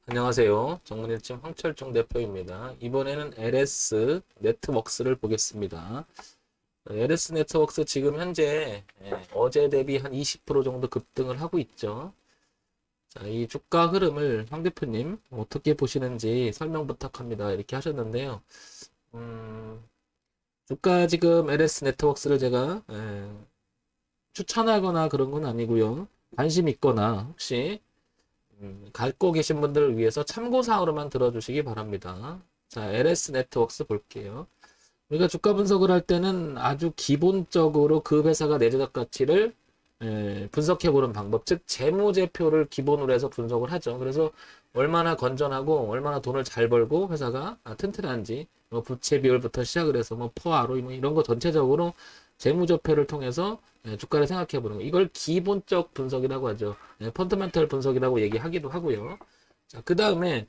안녕하세요. 정문일팀 황철중 대표입니다. 이번에는 LS 네트웍스를 보겠습니다. LS 네트웍스 지금 현재 어제 대비 한 20% 정도 급등을 하고 있죠. 자, 이 주가 흐름을 황 대표님 어떻게 보시는지 설명 부탁합니다. 이렇게 하셨는데요. 주가 지금 LS 네트웍스를 제가 추천하거나 그런 건 아니고요. 관심 있거나 혹시 갖고 계신 분들을 위해서 참고사항으로만 들어주시기 바랍니다. 자, LS 네트웍스 볼게요. 우리가 주가 분석을 할 때는 아주 기본적으로 그 회사가 내재적 가치를 분석해보는 방법, 즉 재무제표를 기본으로 해서 분석을 하죠. 그래서 얼마나 건전하고 얼마나 돈을 잘 벌고 회사가 튼튼한지, 뭐 부채 비율부터 시작을 해서 뭐 ROE 뭐 이런 거 전체적으로 재무제표를 통해서 주가를 생각해 보는 거. 이걸 기본적 분석이라고 하죠. 펀더멘털 분석이라고 얘기하기도 하고요. 자, 그 다음에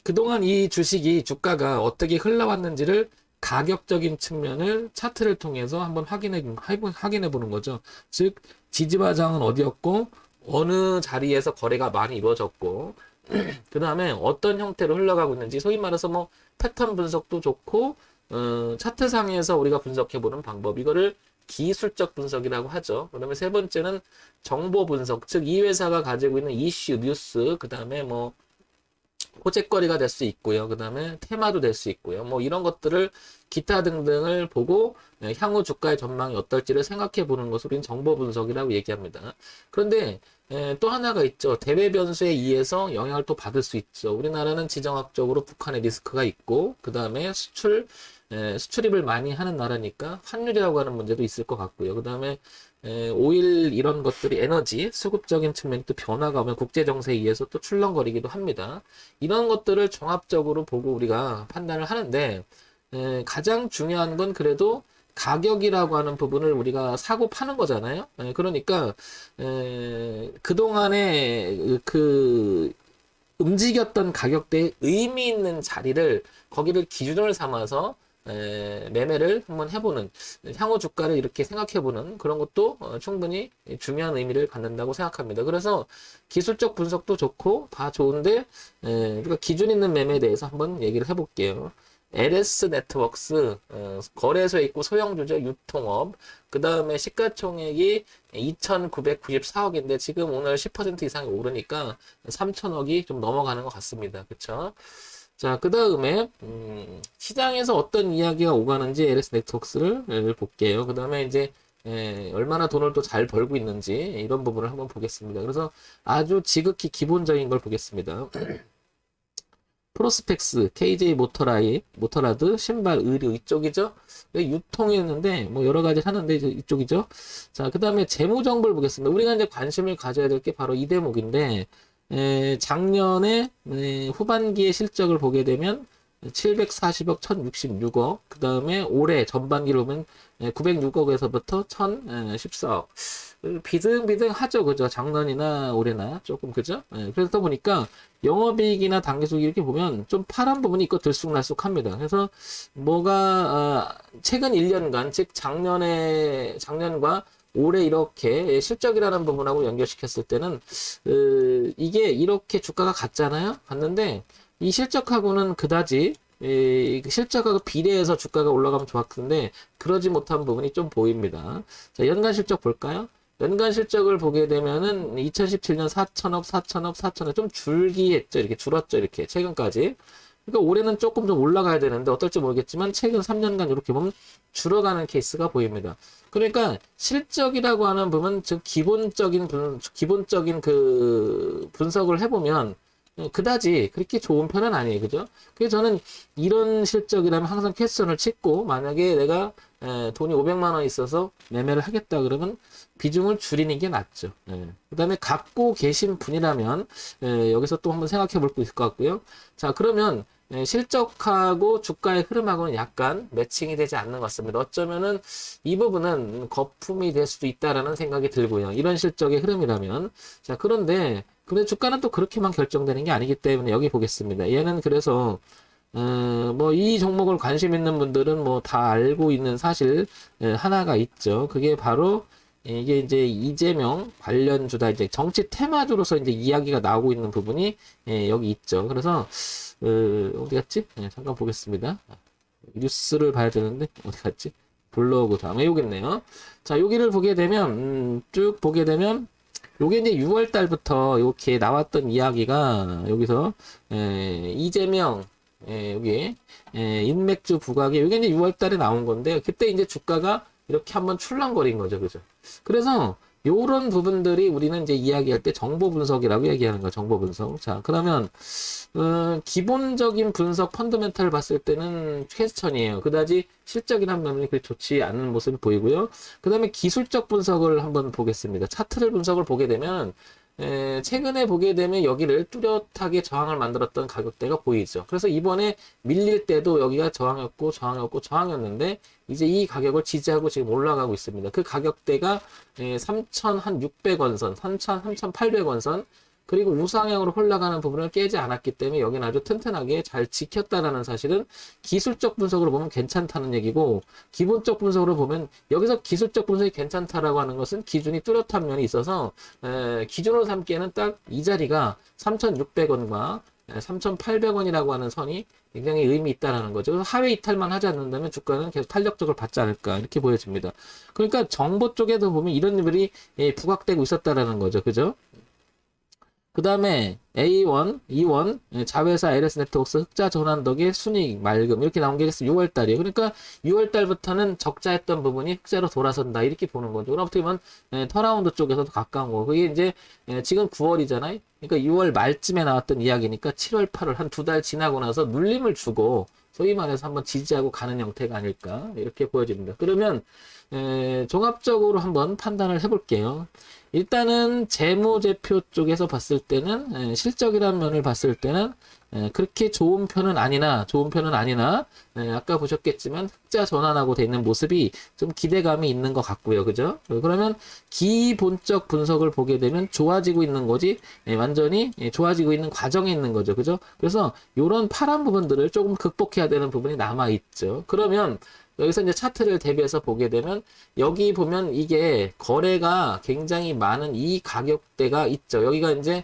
그동안 이 주식이 주가가 어떻게 흘러왔는지를 가격적인 측면을 차트를 통해서 한번 확인해 보는 거죠. 즉, 지지바장은 어디였고, 어느 자리에서 거래가 많이 이루어졌고, 그 다음에 어떤 형태로 흘러가고 있는지, 소위 말해서 뭐 패턴 분석도 좋고, 차트상에서 우리가 분석해보는 방법, 이거를 기술적 분석이라고 하죠. 그다음에 세 번째는 정보 분석, 즉 이 회사가 가지고 있는 이슈, 뉴스, 그 다음에 뭐 호재거리가 될 수 있고요. 그 다음에 테마도 될 수 있고요. 뭐 이런 것들을 기타 등등을 보고 향후 주가의 전망이 어떨지를 생각해 보는 것을 우리는 정보 분석이라고 얘기합니다. 그런데 또 하나가 있죠. 대외 변수에 의해서 영향을 또 받을 수 있죠. 우리나라는 지정학적으로 북한의 리스크가 있고, 그 다음에 수출입을 많이 하는 나라니까 환율이라고 하는 문제도 있을 것 같고요. 그 다음에 오일 이런 것들이 에너지, 수급적인 측면 또 변화가 오면 국제정세에 의해서 또 출렁거리기도 합니다. 이런 것들을 종합적으로 보고 우리가 판단을 하는데, 가장 중요한 건 그래도 가격이라고 하는 부분을 우리가 사고 파는 거잖아요. 그러니까 그동안에 그 움직였던 가격대의 의미 있는 자리를 거기를 기준을 삼아서 매매를 한번 해보는, 향후 주가를 이렇게 생각해보는 그런 것도 충분히 중요한 의미를 갖는다고 생각합니다. 그래서 기술적 분석도 좋고 다 좋은데 우리가 기준 있는 매매에 대해서 한번 얘기를 해볼게요. LS 네트웍스, 거래소에 있고 소형주죠. 유통업. 그 다음에 시가총액이 2,994억인데 지금 오늘 10% 이상이 오르니까 3,000억이 좀 넘어가는 것 같습니다. 그쵸? 자, 그 다음에 시장에서 어떤 이야기가 오가는지 LS 네트웍스를 볼게요. 그 다음에 이제 얼마나 돈을 또 잘 벌고 있는지 이런 부분을 한번 보겠습니다. 그래서 아주 지극히 기본적인 걸 보겠습니다. 프로스펙스, KJ 모터라드, 신발, 의류 이쪽이죠. 유통이었는데 뭐 여러 가지 하는데 이쪽이죠. 자, 그 다음에 재무 정보를 보겠습니다. 우리가 이제 관심을 가져야 될 게 바로 이 대목인데, 작년에 후반기의 실적을 보게 되면 740억, 1066억, 그 다음에 올해 전반기를 보면 906억에서부터 1014억. 비등비등하죠, 그죠? 작년이나 올해나 조금, 그죠? 그러다 보니까 영업이익이나 당기순이익 이렇게 보면 좀 파란 부분이 있고 들쑥날쑥합니다. 그래서 뭐가 최근 1년간, 즉 작년과 올해 이렇게 실적이라는 부분하고 연결시켰을 때는 이게 이렇게 주가가 갔잖아요. 갔는데 이 실적하고는 그다지 실적하고 비례해서 주가가 올라가면 좋았는데 그러지 못한 부분이 좀 보입니다. 자, 연간 실적 볼까요? 연간 실적을 보게 되면은 2017년 4천억 좀 줄기 했죠. 이렇게 줄었죠. 이렇게 최근까지. 그러니까 올해는 조금 좀 올라가야 되는데 어떨지 모르겠지만 최근 3년간 이렇게 보면 줄어가는 케이스가 보입니다. 그러니까 실적이라고 하는 부분, 즉 기본적인 그 분석을 해보면 그다지 그렇게 좋은 편은 아니에요. 그죠? 그래서 저는 이런 실적이라면 항상 퀘스천을 찍고, 만약에 내가 돈이 500만 원 있어서 매매를 하겠다 그러면 비중을 줄이는 게 낫죠. 그 다음에 갖고 계신 분이라면 여기서 또 한번 생각해 볼 수 있을 것 같고요. 자, 그러면 실적하고 주가의 흐름하고는 약간 매칭이 되지 않는 것 같습니다. 어쩌면은 이 부분은 거품이 될 수도 있다라는 생각이 들고요. 이런 실적의 흐름이라면. 자, 그런데 주가는 또 그렇게만 결정되는 게 아니기 때문에 여기 보겠습니다. 얘는 그래서 뭐 이 종목을 관심 있는 분들은 뭐 다 알고 있는 사실 하나가 있죠. 그게 바로 이게 이제 이재명 관련주다 이제 정치 테마주로서 이제 이야기가 나오고 있는 부분이 여기 있죠. 그래서 어디 갔지? 잠깐 보겠습니다. 뉴스를 봐야 되는데 어디 갔지? 블로그 다음에 여기 있네요. 자, 여기를 보게 되면 쭉 보게 되면 요게 이제 6월 달부터 이렇게 나왔던 이야기가 여기서 이재명 여기 인맥주 부각에 이게 이제 6월 달에 나온 건데 그때 이제 주가가 이렇게 한번 출렁거린 거죠. 그죠? 그래서 요런 부분들이 우리는 이제 이야기할 때 정보 분석이라고 얘기하는 거예요. 정보 분석. 자, 그러면 기본적인 분석 펀더멘탈을 봤을 때는 최선이에요. 그다지 실적이란 면이 그렇게 좋지 않은 모습을 보이고요. 그 다음에 기술적 분석을 한번 보겠습니다. 차트를 분석을 보게 되면 최근에 보게 되면 여기를 뚜렷하게 저항을 만들었던 가격대가 보이죠. 그래서 이번에 밀릴 때도 여기가 저항이었고 저항이었고 저항이었는데 이제 이 가격을 지지하고 지금 올라가고 있습니다. 그 가격대가 3,600원 선, 3,800원 선, 그리고 우상향으로 올라가는 부분을 깨지 않았기 때문에 여기는 아주 튼튼하게 잘 지켰다라는 사실은 기술적 분석으로 보면 괜찮다는 얘기고, 기본적 분석으로 보면 여기서 기술적 분석이 괜찮다라고 하는 것은 기준이 뚜렷한 면이 있어서 기준으로 삼기에는 딱 이 자리가 3,600원과 3,800원이라고 하는 선이 굉장히 의미 있다라는 거죠. 그래서 하회 이탈만 하지 않는다면 주가는 계속 탄력적으로 받지 않을까 이렇게 보여집니다. 그러니까 정보 쪽에도 보면 이런 일이 부각되고 있었다라는 거죠. 그죠? 그 다음에 A1, E1, 자회사 LS 네트워크스 흑자 전환 덕에 순이익 맑음 이렇게 나온 게 6월 달이에요. 그러니까 6월 달부터는 적자했던 부분이 흑자로 돌아선다 이렇게 보는 거죠. 그럼 어떻게 보면 턴라운드 쪽에서도 가까운 거고, 그게 이제 지금 9월이잖아요. 그러니까 6월 말쯤에 나왔던 이야기니까 7월, 8월 한 두 달 지나고 나서 눌림을 주고 소위 말해서 한번 지지하고 가는 형태가 아닐까 이렇게 보여집니다. 그러면 종합적으로 한번 판단을 해볼게요. 일단은 재무제표 쪽에서 봤을 때는 실적이라는 면을 봤을 때는 그렇게 좋은 편은 아니나 아까 보셨겠지만 흑자 전환하고 돼 있는 모습이 좀 기대감이 있는 것 같고요. 그죠? 그러면 기본적 분석을 보게 되면 좋아지고 있는 거지 완전히 좋아지고 있는 과정에 있는 거죠. 그죠? 그래서 이런 파란 부분들을 조금 극복해야 되는 부분이 남아 있죠. 그러면 여기서 이제 차트를 대비해서 보게 되면 여기 보면 이게 거래가 굉장히 많은 이 가격대가 있죠. 여기가 이제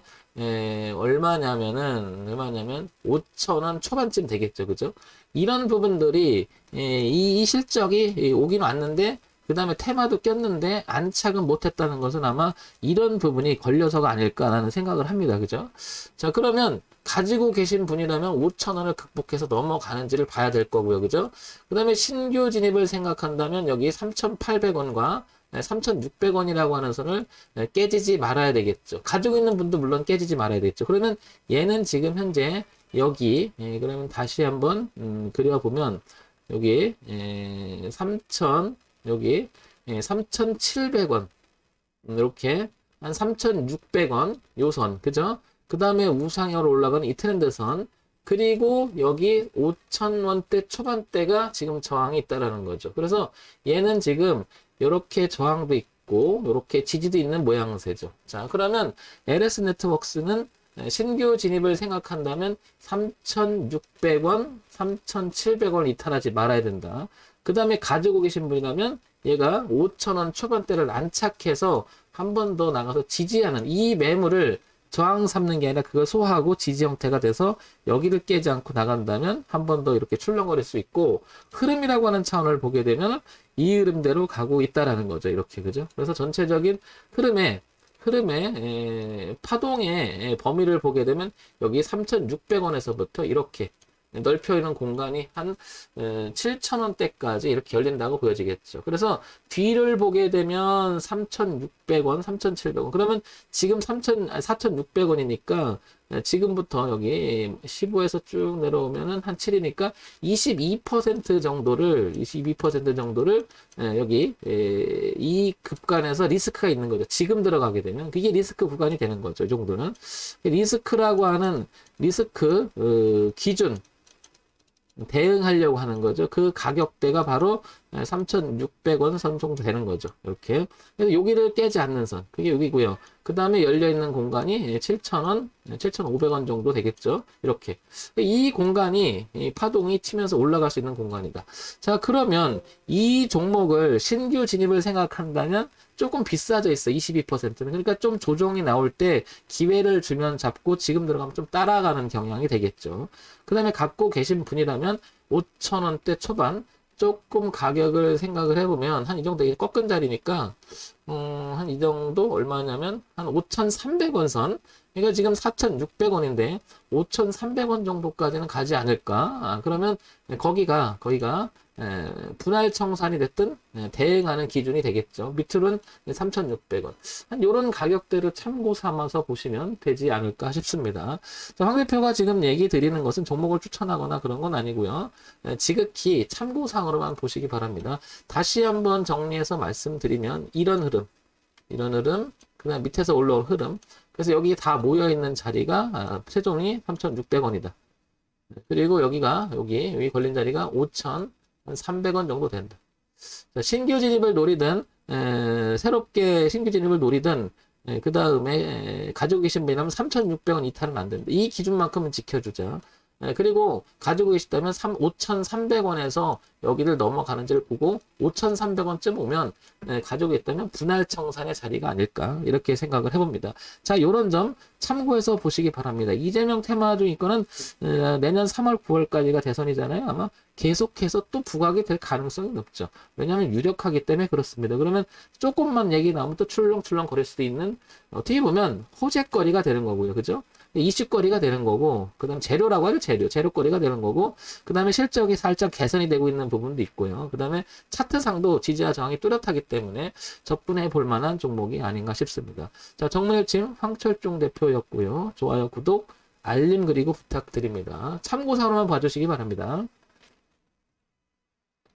얼마냐면 5,000원 초반쯤 되겠죠. 그죠? 이런 부분들이 이 실적이 오긴 왔는데 그 다음에 테마도 꼈는데 안착은 못했다는 것은 아마 이런 부분이 걸려서가 아닐까라는 생각을 합니다. 그죠? 자, 그러면 가지고 계신 분이라면 5,000원을 극복해서 넘어가는지를 봐야 될 거고요. 그죠? 그 다음에 신규 진입을 생각한다면 여기 3,800원과 3,600원이라고 하는 선을 깨지지 말아야 되겠죠. 가지고 있는 분도 물론 깨지지 말아야 되겠죠. 그러면 얘는 지금 현재 여기 그러면 다시 한번 그려보면 여기 3,000 여기 3,700원 이렇게 한 3,600원 요선 그죠? 그 다음에 우상향으로 올라가는 이 트렌드선, 그리고 여기 5,000원대 초반대가 지금 저항이 있다라는 거죠. 그래서 얘는 지금 이렇게 저항도 있고 이렇게 지지도 있는 모양새죠. 자, 그러면 LS 네트워크스는 신규 진입을 생각한다면 3,600원, 3,700원 이탈하지 말아야 된다. 그 다음에 가지고 계신 분이라면 얘가 5,000원 초반대를 안착해서 한 번 더 나가서 지지하는 이 매물을 저항 삼는 게 아니라 그걸 소화하고 지지 형태가 돼서 여기를 깨지 않고 나간다면 한 번 더 이렇게 출렁거릴 수 있고, 흐름이라고 하는 차원을 보게 되면 이 흐름대로 가고 있다라는 거죠. 이렇게 그죠? 그래서 전체적인 흐름의 파동의 범위를 보게 되면 여기 3,600원에서부터 이렇게 넓혀 있는 공간이 한 7,000원대까지 이렇게 열린다고 보여지겠죠. 그래서 뒤를 보게 되면 3,600원, 3,700원. 그러면 지금 4,600원이니까 지금부터 여기 15에서 쭉 내려오면은 한 7이니까 22% 정도를 여기 이 급간에서 리스크가 있는 거죠. 지금 들어가게 되면 그게 리스크 구간이 되는 거죠. 이 정도는 리스크라고 하는 리스크 기준 대응하려고 하는 거죠. 그 가격대가 바로 3,600원 선 정도 되는 거죠. 이렇게. 그래서 여기를 깨지 않는 선. 그게 여기고요. 그 다음에 열려있는 공간이 7,000원, 7,500원 정도 되겠죠. 이렇게. 이 공간이 이 파동이 치면서 올라갈 수 있는 공간이다. 자, 그러면 이 종목을 신규 진입을 생각한다면 조금 비싸져 있어. 22%는. 그러니까 좀 조정이 나올 때 기회를 주면 잡고 지금 들어가면 좀 따라가는 경향이 되겠죠. 그 다음에 갖고 계신 분이라면 5,000원대 초반 조금 가격을 생각을 해보면 한 이 정도 이게 꺾은 자리니까 한 이 정도 얼마냐면 한 5,300원 선. 그러니까 지금 4,600원인데 5,300원 정도까지는 가지 않을까? 그러면 거기가 분할 청산이 됐든 대응하는 기준이 되겠죠. 밑으로는 3,600원. 한 요런 가격대를 참고 삼아서 보시면 되지 않을까 싶습니다. 자, 황 대표가 지금 얘기 드리는 것은 종목을 추천하거나 그런 건 아니고요. 지극히 참고상으로만 보시기 바랍니다. 다시 한번 정리해서 말씀드리면 이런 흐름, 그다음 밑에서 올라올 흐름. 그래서 여기 다 모여 있는 자리가 최종이 3,600원이다. 그리고 여기 걸린 자리가 5,300원 정도 된다. 자, 신규 진입을 노리든 새롭게 신규 진입을 노리든 그 다음에 가지고 계신 분이라면 3,600원 이탈은 안 된다. 이 기준만큼은 지켜주자. 그리고 가지고 계시다면 5,300원에서 여기를 넘어가는지를 보고 5,300원쯤 오면 가지고 있다면 분할 청산의 자리가 아닐까 이렇게 생각을 해봅니다. 자, 요런 점 참고해서 보시기 바랍니다. 이재명 테마 중이거는 내년 3월 9월까지가 대선이잖아요. 아마 계속해서 또 부각이 될 가능성이 높죠. 왜냐하면 유력하기 때문에 그렇습니다. 그러면 조금만 얘기 나오면 또 출렁출렁 거릴 수도 있는 어떻게 보면 호재거리가 되는 거고요. 그죠? 이슈거리가 되는 거고, 그 다음 재료라고 하죠. 재료거리가 되는 거고, 그 다음에 실적이 살짝 개선이 되고 있는 부분도 있고요. 그 다음에 차트상도 지지와 저항이 뚜렷하기 때문에 접근해 볼 만한 종목이 아닌가 싶습니다. 자, 정무일침 황철중 대표였고요. 좋아요, 구독, 알림 그리고 부탁드립니다. 참고사로만 봐주시기 바랍니다.